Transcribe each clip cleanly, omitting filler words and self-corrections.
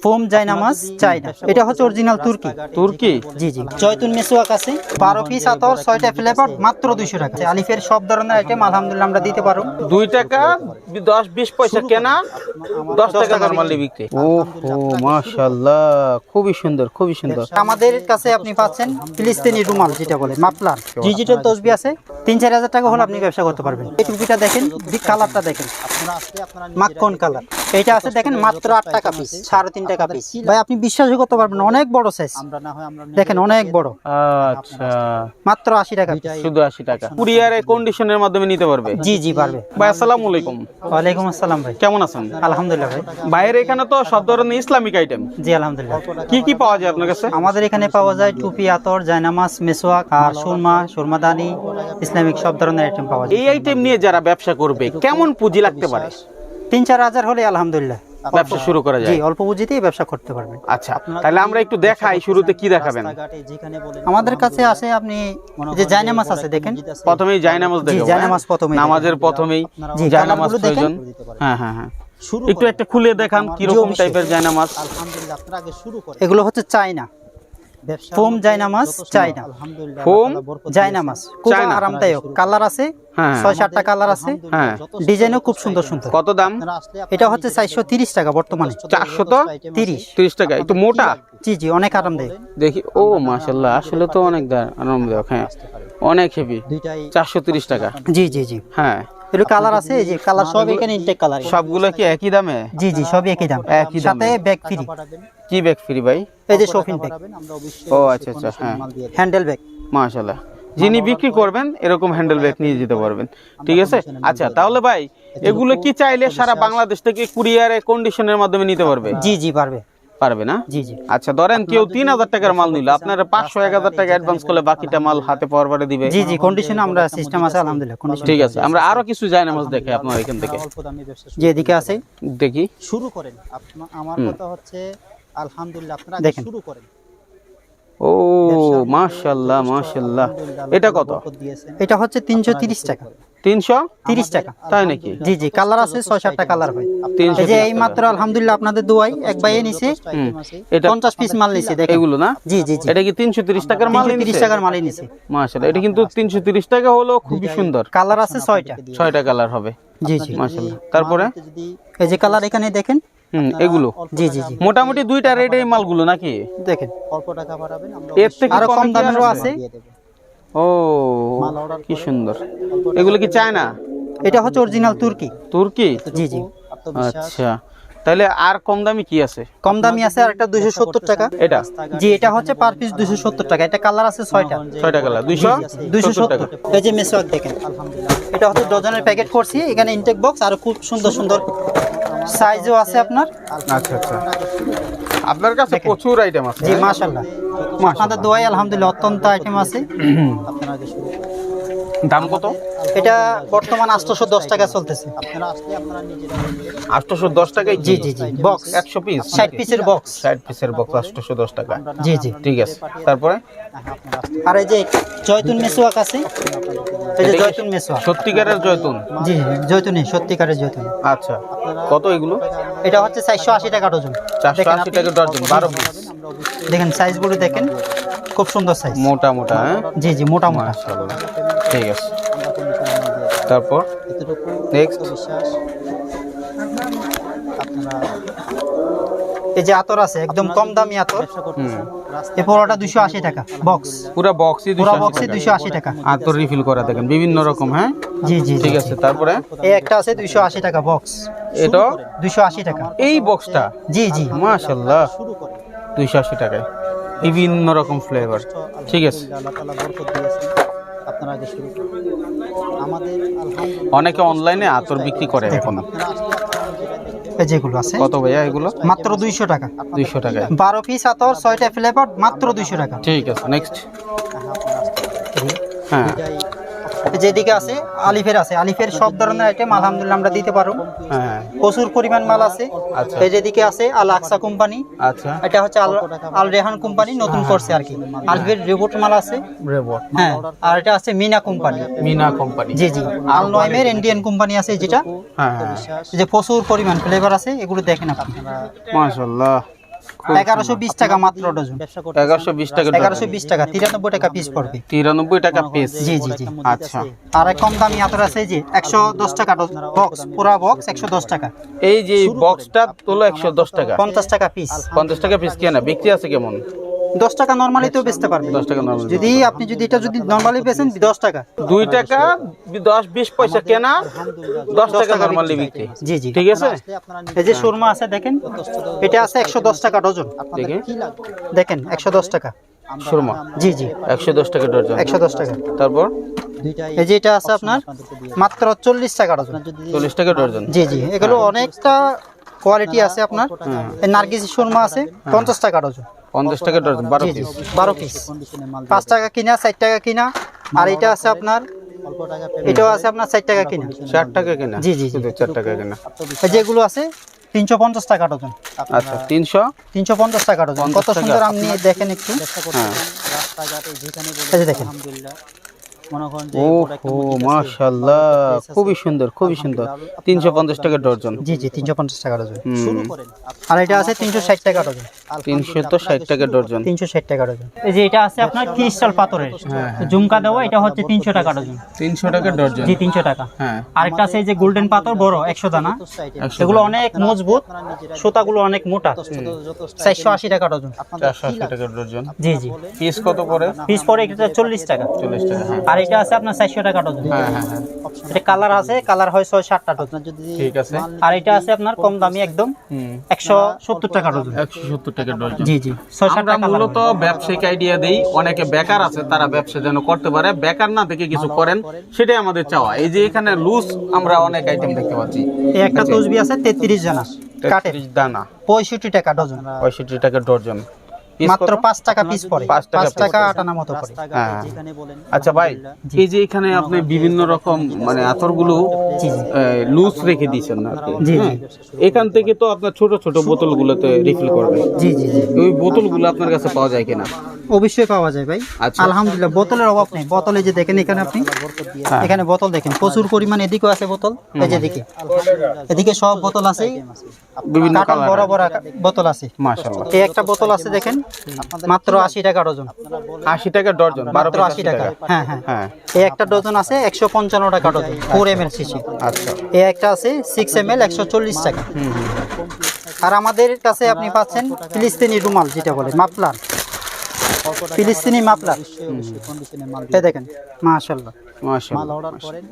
Foam জায়নামাজ China, এটা হচ্ছে অরিজিনাল তুর্কি। তুর্কি? জি জি। জয়তুন মেসওয়াক আছে 12 পিস আতর, 6টা ফ্লেভার, মাত্র 200 টাকা। আলিফের সব ধরনের আইটেম আলহামদুলিল্লাহ আমরা দিতে পারবো। 2 টাকা 10-20 পয়সা কেনা, 10 টাকা নরমালি বিক্রি। ওহো মাশাআল্লাহ, খুবই সুন্দর, খুবই সুন্দর। আমাদের কাছে আপনি পাচ্ছেন ফিলিস্তিনি রুমাল, যেটা বলে মাফলার, ডিজিটাল তসবি আছে। 3-4 হাজার টাকা হলে আপনি ব্যবসা করতে পারবেন। এই টুপিটা দেখেন, কালারটা দেখেন, মাখন কালার। এটা আছে দেখেন মাত্র 8 টাকা পিস, 3.5 টাকা পিস। ভাই আপনি বিশ্বাসই করতে পারবেন না, অনেক বড় সাইজ দেখেন, অনেক বড়। আচ্ছা, মাত্র 80 টাকা পিস। শুধু 80 টাকা। কুরিয়ারে কন্ডিশনের মাধ্যমে নিতে পারবে? জি জি পারবে। ভাই আসসালামু আলাইকুম। ওয়ালাইকুম আসসালাম ভাই, কেমন আছেন? আলহামদুলিল্লাহ ভাই। বাইরে এখানে তো সব ধরনের ইসলামিক আইটেম। জি আলহামদুলিল্লাহ। কি কি পাওয়া যায় আপনার কাছে? আমাদের এখানে পাওয়া যায় টুপি, আতর, জায়নামাজ, মেসওয়াক আর সুরমা, সুরমাদানি, ইসলামিক সব ধরনের আইটেম পাওয়া যায়। এই আইটেম নিয়ে যারা ব্যবসা করবে কেমন পুঁজি লাগতে পারে? 3-4 হাজার হলে আলহামদুলিল্লাহ ব্যবসা শুরু করা জি যায়। অল্প পুঁজিতেই ব্যবসা করতে পারবেন। আচ্ছা, তাহলে আমরা একটু দেখাই, শুরুতে কি দেখাবেন? আমাদের কাছে আছে আপনি এই যে জায়নামাজ আছে দেখেন, প্রথমেই জায়নামাজ জি দেখাবো। জায়নামাজ প্রথমে নামাজের প্রথমেই জি, জায়নামাজ কালারগুলো দেখেন। প্রয়োজন। হ্যাঁ হ্যাঁ হ্যাঁ, একটু একটা খুলে দেখান কি রকম টাইপের জায়নামাজ। আলহামদুলিল্লাহ আপনারা আগে শুরু করেন। এগুলো হচ্ছে চায়না ফোম জায়নামাজ, চায়না ফোম জায়নামাজ, খুব চায়না। আরামদায়ক। কালার আছে হ্যাঁ 6-7টা কালার আছে, হ্যাঁ। ডিজাইনও খুব সুন্দর সুন্দর। কত দাম? এটা হচ্ছে 430 টাকা বর্তমানে। 430 টাকা। একটু মোটা? জি জি, অনেক আরামদায়ক। দেখি, ও মাশাআল্লাহ, আসলে তো অনেক আরামদায়ক। হ্যাঁ, অনেক হেভি। 430 টাকা। জি জি জি। হ্যাঁ, এগুলো কালার আছে, এই যে কালার সব এখানে ইনটেক কালার। সবগুলো কি একই দামে? জি জি, সবই একই দাম, একই দামে। সাথে ব্যাগ ফ্রি। কি ব্যাগ ফ্রি ভাই? এই যে শপিং ব্যাগ। ও আচ্ছা আচ্ছা, হ্যাঁ হ্যান্ডেল ব্যাগ। মাশাআল্লাহ, যিনি বিক্রি করবেন এরকম হ্যান্ডেল ব্যাগ নিয়ে যেতে পারবেন। ঠিক আছে। আচ্ছা, তাহলে ভাই এগুলো কি চাইলে সারা বাংলাদেশ থেকে কুরিয়ারে কন্ডিশনের মাধ্যমে নিতে পারবে? জি জি পারবে। পারবে না? জি জি। আচ্ছা, ধরেন কেউ 3000 টাকার মাল নিল, আপনারা 500-1000 টাকা অ্যাডভান্স করলে বাকিটা মাল হাতে পাওয়ার পরে দিবে? জি জি, কন্ডিশনে আমরা সিস্টেম আছে আলহামদুলিল্লাহ। কন্ডিশন ঠিক আছে, আমরা আরো কিছু জায়নামাজ দেখে আপনার এখান থেকে যে এদিকে আছে দেখি। শুরু করেন। আমার কথা হচ্ছে আলহামদুলিল্লাহ আপনারা আগে দেখেন। শুরু করেন। ও মাশাআল্লাহ মাশাআল্লাহ। এটা কত? এটা হচ্ছে 330 টাকা। 330 টাকা। তাই নাকি? জি জি, কালার আছে 6-7টা কালার হয়। 330 এই যে এই মাত্র আলহামদুলিল্লাহ আপনাদের দোয়াই এক ভাইয়ে নিছে, এটা 50 পিস মাল নিছে দেখেন। এগুলো না? জি জি জি। এটা কি 330 টাকার মাল? 330 টাকার মালই নিছে। মাশাআল্লাহ, এটা কিন্তু 330 টাকা হলো, খুবই সুন্দর। কালার আছে 6টা। 6টা কালার হবে। জি জি। মাশাআল্লাহ। তারপরে এই যে কালার এখানে দেখেন। এগুলো জি জি জি, মোটামুটি দুইটা রেট এই মালগুলো নাকি? দেখেন অল্প টাকা বাড়াবেন, আমরা এর থেকে আরো কম কম দামেরও আছে। দিয়ে দেব। ও কি সুন্দর। এগুলো কি চায়না? এটা হচ্ছে অরিজিনাল তুর্কি। তুর্কি? জি জি। আচ্ছা, তাহলে আর কম দামি কি আছে? কম দামি আছে আরেকটা 270 টাকা। এটা? জি, এটা হচ্ছে পার পিস 270 টাকা। এটা কালার আছে 6টা। 6টা কালার 270 টাকা। এই যে মেসওয়াক দেখেন, এটা হচ্ছে ডজনের প্যাকেট করছি। এখানে ইনটেক বক্স আর খুব সুন্দর সুন্দর সাইজও আছে আপনার। আচ্ছা আচ্ছা, আপনার কাছে প্রচুর আইটেম আছে। জি মাশাআল্লাহ, আপনাদের দোয়াই আলহামদুলিল্লাহ অত্যন্ত আইটেম আছে। আপনারা আগে শুরু করেন। দাম কত? এটা বর্তমান 810 টাকা চলতেছে। আপনারা আসলে আপনারা নিজেরা বলবেন। 810 টাকায়? জি জি জি, বক্স 100 পিস? 60 পিসের বক্স। 60 পিসের বক্স 810 টাকা। জি জি। ঠিক আছে, তারপরে? আর এই যে জয়তুন মেসওয়াক আছে, এই যে জয়তুন মেসওয়াক, সত্যিকারের জয়তুন? জি জয়তুনি, সত্যিকারের জয়তুন। আচ্ছা, কত এগুলো? এটা হচ্ছে 480 টাকা ডজন। 480 টাকা ডজন, 12 পিস। দেখেন সাইজগুলো দেখেন, খুব সুন্দর সাইজ, মোটা মোটা। হ্যাঁ জি জি, মোটা মোটা। মাশাআল্লাহ, ঠিক আছে। তারপর এতটুকু নেক্সট? বিশ্বাস আপনারা এই যে আতর আছে একদম কম দামি আতর, ব্যবসা করতেছেন। এই পুরোটা 280 টাকা বক্স। পুরো বক্সই পুরো 280 বক্সে টাকা। 280 টাকা। আতর রিফিল করা দেখেন বিভিন্ন রকম। হ্যাঁ জি জি ঠিক জি। আছে, তারপরে? এই একটা আছে 280 টাকা বক্স, এটা 280 টাকা। এই বক্সটা? জি জি। মাশাআল্লাহ, শুরু করেন। 280 টাকায় বিভিন্ন রকম ফ্লেভার। ঠিক আছে, আল্লাহ তাআলা বরকত দিয়েছেন। আপনারা আগে শুরু করুন। আমাদের আলহামদুলিল্লাহ অনেকে অনলাইনে আতর বিক্রি করে এখন। আপনারা আসলে আপনারা নিজেরা দেখবেন। এই যেগুলো আছে কত ভাইয়া এগুলো? মাত্র 200 টাকা। 200 টাকায় 12 পিস আতর, 6টা ফ্লেভার, মাত্র 200 টাকা। ঠিক আছে, নেক্সট? আপনারা আসতে হ্যাঁ এটাই যেদিকে আছে আলিফের আছে, আলিফের সব ধরনের আইটেম আলহামদুলিল্লাহ আমরা দিতে পারবো। হ্যাঁ প্রচুর পরিমাণ মাল আছে। আচ্ছা এই যেদিকে আছে আল আকসা কোম্পানি, আচ্ছা, এটা হচ্ছে আল রেহান কোম্পানি নতুন করছে আর কি। আলফের রিবোট মাল আছে। রেবট হ্যাঁ, আর এটা আছে মিনা কোম্পানি। মিনা কোম্পানি? জি জি। আল নয়মের ইন্ডিয়ান কোম্পানি আছে যেটা, হ্যাঁ হ্যাঁ, এই যে প্রচুর পরিমাণ ফ্লেভার আছে, এগুলো দেখেন আপনি। মাশাআল্লাহ। 1120 টাকা মাত্র ডজন। ব্যবসা করতে 1120 টাকা ডজন। 1120 টাকা, 93 টাকা পিস পড়বে। 93 টাকা পিস। জি জি জি। আচ্ছা, আর এক কম দামি আতর আছে যে 110 টাকা বক্স, পুরা বক্স 110 টাকা। এই যে বক্সটা হলো 110 টাকা, 50 টাকা পিস। 50 টাকা পিস কেনা, বিক্রি আছে কেমন? 10 টাকা নরমালি তো বেচতে পারবেন। 10 টাকা নরমাল। যদি আপনি যদি এটা যদি নরমালি বেচেন 10 টাকা, 2 টাকা 10-20 পয়সা কেনা, 10 টাকা নরমালি বিক্রি। জি জি। ঠিক আছে। আপনারা এই যে সুরমা আছে দেখেন, এটা আছে 110 টাকা ডজন। দেখি কি লাগবে দেখেন 110 টাকা সুরমা, জি জি 110 টাকা ডজন। 110 টাকা। তারপর দুইটাই এই যে এটা আছে আপনার মাত্র 40 টাকা ডজন। যদি 40 টাকা ডজন। জি জি, এগুলো অনেকটা কোয়ালিটি আছে আপনার। এই নার্গিস সুরমা আছে 50 টাকা ডজন। 50 টাকা ডজন, 12 জি জি, পিস। 12 পিস, কন্ডিশনে মাল 5 টাকা কিনা, 4 টাকা কিনা। আর এটা আছে আপনার, অল্প টাকা এটাও আছে আপনার 4 টাকা কিনা। 4 টাকা কেনা, জি, জি, জি। শুধু 4 টাকা কেনা। এই যেগুলো আছে 350 টাকা ডজন। আচ্ছা, 350 টাকা ডজন। 50 কত সুন্দর আপনি দেখেন একটু। ব্যবসা করতে রাস্তাঘাটে যেখানে এই যে বলে দেখেন। আলহামদুলিল্লাহ মনে করেন যে ও প্রোডাক্ট ও মাশাআল্লাহ, খুবই সুন্দর, খুবই সুন্দর। 350 টাকা ডজন। জি জি, 350 টাকা ডজন। শুরু করেন আর এটা আছে 360 টাকা ডজন। 360 টাকা ডজন। 360 টাকা ডজন। এই যে এটা আছে আপনার ক্রিস্টাল পাথরের ঝুমকা দেওয়া, এটা হচ্ছে 300 টাকা ডজন। 300 টাকা ডজন। জি 300 টাকা। হ্যাঁ, আরেকটা আছে এই যে গোল্ডেন পাথর বড় 100 দানা, এগুলো অনেক মজবুত, সুতাগুলো অনেক মোটা, 480 টাকা ডজন। 480 টাকা ডজন। জি জি। পিস কত পড়ে? পিস পরে এটা 40 টাকা। 40 টাকা। হ্যাঁ আর এটা আছে আপনার 400 টাকা ডজন। হ্যাঁ হ্যাঁ হ্যাঁ, এটা কালার আছে, কালার হয় 6-7টা ডজন। যদি ঠিক আছে। আর এটা আছে আপনার কম দামি একদম 170 টাকা ডজন। 170 টাকা ডজন। জি জি, 6-7টা আমরা কালার। মূলত ব্যবসায়িক আইডিয়া দেই, অনেকে বেকার আছে তারা ব্যবসা যেন করতে পারে, বেকার না থেকে কিছু করেন, সেটাই আমাদের চাওয়া। এই যে এখানে লুজ আমরা অনেক আইটেম দেখতে পাচ্ছি। এই একটা তসবি আছে 33 জানা কাটের, 33 দানা, 65 টাকা ডজন। 65 টাকা ডজন। পিস মাত্র কত? 5 টাকা পিস পড়ে, 5 টাকা 5 টাকা আটানা মতো পড়ে। রাস্তাঘাটে হ্যাঁ। যেখানে বলেন আচ্ছা ভাই, এই যে এখানে আপনি বিভিন্ন রকম মানে আতরগুলো লুজ রেখে দিয়েছেন না আপনি? জি, জি। হ্যাঁ। এখান থেকে তো আপনার ছোট ছোট বোতলগুলোতে রিফিল করবে। জি জি জি, ওই বোতলগুলো আপনার কাছে পাওয়া যায় কিনা? অবশ্যই পাওয়া যায় ভাই। আচ্ছা। আলহামদুলিল্লাহ, বোতলের অভাব নেই। বোতলে যে দেখেন এখানে আপনি, হ্যাঁ। এখানে বোতল দেখেন প্রচুর পরিমাণ, এদিকেও আছে বোতল, এই যে এদিকে, এদিকে সব বোতল আছে, বিভিন্ন কার্টন কালার। বড় বড় বোতল আছে। মাশাআল্লাহ। এই একটা বোতল আছে দেখেন, মাত্র 80 টাকা ডজন। 80 টাকা ডজন, 12 মাত্র পিস 80 টাকা। হ্যাঁ হ্যাঁ। হ্যাঁ, এই একটা ডজন আছে 155 টাকা ডজন, 4 ml শিশি। আচ্ছা। এই একটা আছে 6 ml 140 টাকা। আর আমাদের কাছে আপনি পাচ্ছেন ফিলিস্তিনি রুমাল, যেটা বলে মাফলার, ফিলিস্তিনি মাফলার। কন্ডিশনে মাল এই দেখেন, মাশাআল্লাহ, মাল মাশাআল্লাহ, অর্ডার করেন,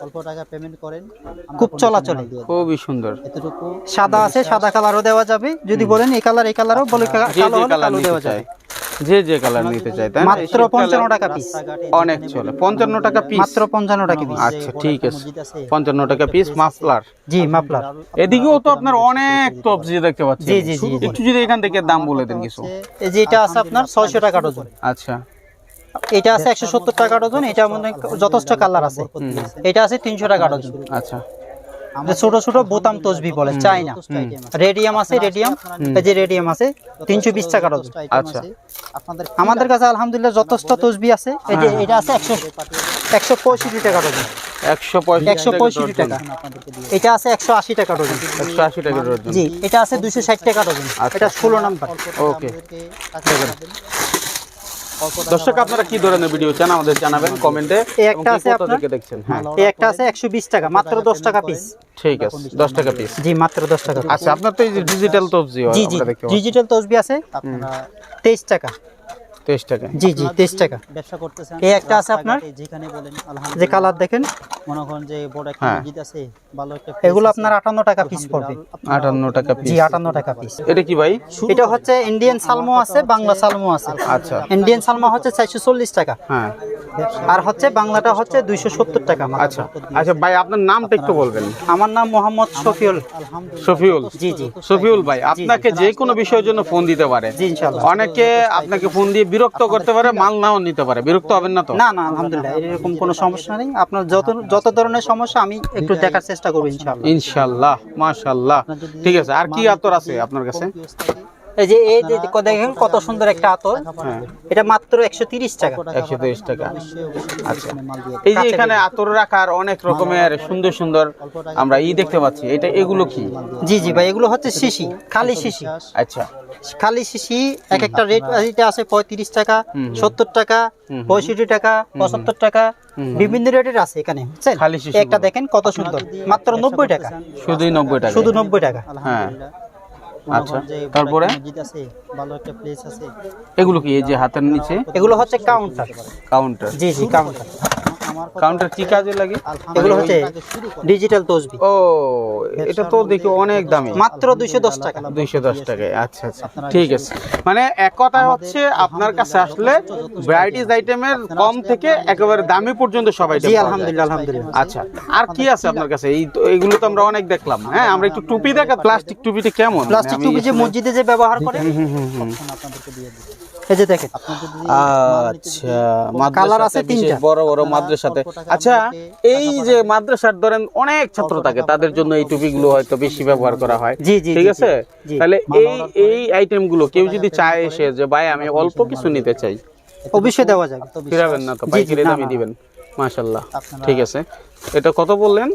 অল্প টাকা পেমেন্ট করেন, আমরা খুব condition চলাচলে। মাল দিয়ে দিই। খুবই সুন্দর। এতটুকু সাদা আছে, সাদা কালারও দেওয়া যাবে। যদি বলেন এই কালার, এই কালারও বলে, যে কালো যে হলে কালার কালো নিতে দেওয়া চায়, যাবে। যে যে কালার নিতে চায়, তাই না? মাত্র 55 টাকা পিস, রাস্তাঘাটে অনেক চলে। 55 টাকা পিস। মাত্র 55 টাকা পিস। আচ্ছা, ঠিক আছে। 55 টাকা পিস মাফলার। জি মাফলার। এদিকেও তো আপনার অনেক তবজি দেখতে পাচ্ছি। জি, জি, জি, জি। একটু যদি এখান থেকে দাম বলে দেন কিছু। এই যে এটা আছে আপনার 600 টাকা ডজন। আচ্ছা, এটা আছে 170 টাকা ডজন। এটা মধ্যে যথেষ্ট কালার আছে। এটা আছে 300 টাকা ডজন। আচ্ছা, যে ছোট ছোট বোতাম তসবি বলে, চাইনা। রেডিয়াম আছে, রেডিয়াম, এই যে রেডিয়াম আছে 320 টাকা ডজন। আচ্ছা। আপনাদের আমাদের কাছে আলহামদুলিল্লাহ যথেষ্ট তসবি আছে। এই যে এটা আছে 165 টাকা ডজন। 165 টাকা। আপনাদেরকে দিয়ে এটা আছে 180 টাকা ডজন। 180 টাকা ডজন। জি, এটা আছে 260 টাকা ডজন। এটা 16 নাম্বার। ওকে। দর্শক, আপনারা কি ধরনের ভিডিও চান আমাদের জানাবেন কমেন্টে। এই একটা আছে আপনার, থেকে দেখছেন? হ্যাঁ, এই একটা আছে 120 টাকা, মাত্র 10 টাকা পিস। ঠিক আছে, 10 টাকা পিস। জি, মাত্র 10 টাকা পিস। আচ্ছা, আপনার তো এই যে ডিজিটাল তবজি জি জি, আমরা দেখতে পাচ্ছি। ডিজিটাল তসবি আছে আপনারা 23 টাকা। 23 টাকা। জি জি, 23 টাকা। ব্যবসা করতেছেন, এই একটা আছে আপনার, রাস্তাঘাটে যেখানে বলেন যে আলহামদুলিল্লাহ কালার দেখেন, মনে করেন যে বড় একটা হ্যাঁ। মসজিদ আছে, ভালো একটা এগুলো আপনার 58 টাকা পিস পড়বে। 58 টাকা জি, পিস। 58 টাকা পিস। এটা কি ভাই? এটা হচ্ছে ইন্ডিয়ান সালমো আছে, বাংলা সালমো আছে। আচ্ছা। ইন্ডিয়ান সালমো হচ্ছে 440 টাকা, হ্যাঁ, আর হচ্ছে বাংলাটা হচ্ছে 270 টাকা মাত্র। আচ্ছা আচ্ছা ভাই, আপনার নামটা একটু বলবেন। আমার নাম মোহাম্মদ শফিউল। শফিউল। জি জি শফিউল ভাই, আপনাকে যে কোনো বিষয়ের জন্য ফোন দিতে পারে। জি, ইনশাআল্লাহ। অনেকে আপনাকে ফোন দিয়ে বিরক্ত করতে পারে, মাল নাও নিতে পারে, বিরক্ত হবেন না তো? না না, আলহামদুলিল্লাহ, এরকম কোনো সমস্যা নেই। আপনার যত ধরনের সমস্যা আমি একটু দেখার চেষ্টা করবো ইনশাআল্লাহ। ইনশাআল্লাহ, মাশাআল্লাহ। ঠিক আছে, আর কি আতর আছে আপনার কাছে? এই যে দেখেন কত সুন্দর একটা আতর, এটা মাত্র 130 টাকা। 130 টাকা। আচ্ছা মাল দিয়ে এই যে এখানে আতর রাখার অনেক রকমের সুন্দর সুন্দর আমরা দেখতে পাচ্ছি, এটা এগুলো কি? জি জি ভাই, এগুলো হচ্ছে শিশি, খালি শিশি। আচ্ছা, খালি শিশি এক একটা রেট এটা আছে 35 টাকা, 70 টাকা, 65 টাকা, 75 টাকা, বিভিন্ন রেটের আছে এখানে, বুঝছেন? খালি শিশি একটা দেখেন কত সুন্দর, মাত্র 90 টাকা, শুধুই 90 টাকা। শুধু 90 টাকা। হ্যাঁ, মনে আচ্ছা, করেন যে তারপরে? মসজিদ আছে, ভালো একটা প্লেস আছে, এগুলো কি? এই যে হাতের নিচে এগুলো হচ্ছে কাউন্টার। কাউন্টার। জি জি, কাউন্টার। আমার কথা কাউন্টার কি কাজে লাগে? এগুলো হচ্ছে ডিজিটাল তসবি, ও, এটা তো দেখি অনেক দামি, মাত্র 210 টাকা। 210 টাকায়। আচ্ছা আচ্ছা, ঠিক আছে। মানে এক কথা হচ্ছে আপনার কাছে আসলে ভ্যারাইটিস আইটেমের কম থেকে একেবারে দামি পর্যন্ত সবাই। জি আলহামদুলিল্লাহ, আলহামদুলিল্লাহ। আচ্ছা, আর কি আছে আপনার কাছে? এইগুলো তো আমরা অনেক দেখলাম। হ্যাঁ, আমরা একটু টুপি দেখা, প্লাস্টিক টুপিটা কেমন? প্লাস্টিক আমি টুপি যে আসলে- মসজিদে যে ব্যবহার করে, আপনাদেরকে দিয়ে দিই। এই যে দেখেন আপনি যদি আচ্ছা, কালার আছে মাদ্রাসাতে বিশেষ 3টা। বড় বড় মাদ্রাসাতে। আচ্ছা, এই যে মাদ্রাসার ধরেন অনেক ছাত্র থাকে, তাদের জন্য এই টুপিগুলো হয়তো বেশি ব্যবহার করা হয়। জি, জি, ঠিক জি, আছে। জি। তাহলে এই আইটেমগুলো কেউ যদি চায় এসে যে ভাই আমি অল্প কিছু নিতে চাই, অবশ্যই দেওয়া যাবে। ফিরাবেন না তো? জি, জি, পাইকারি না, দামে না। দিবেন? মাশাআল্লাহ, ঠিক আছে। এটা কত বললেন?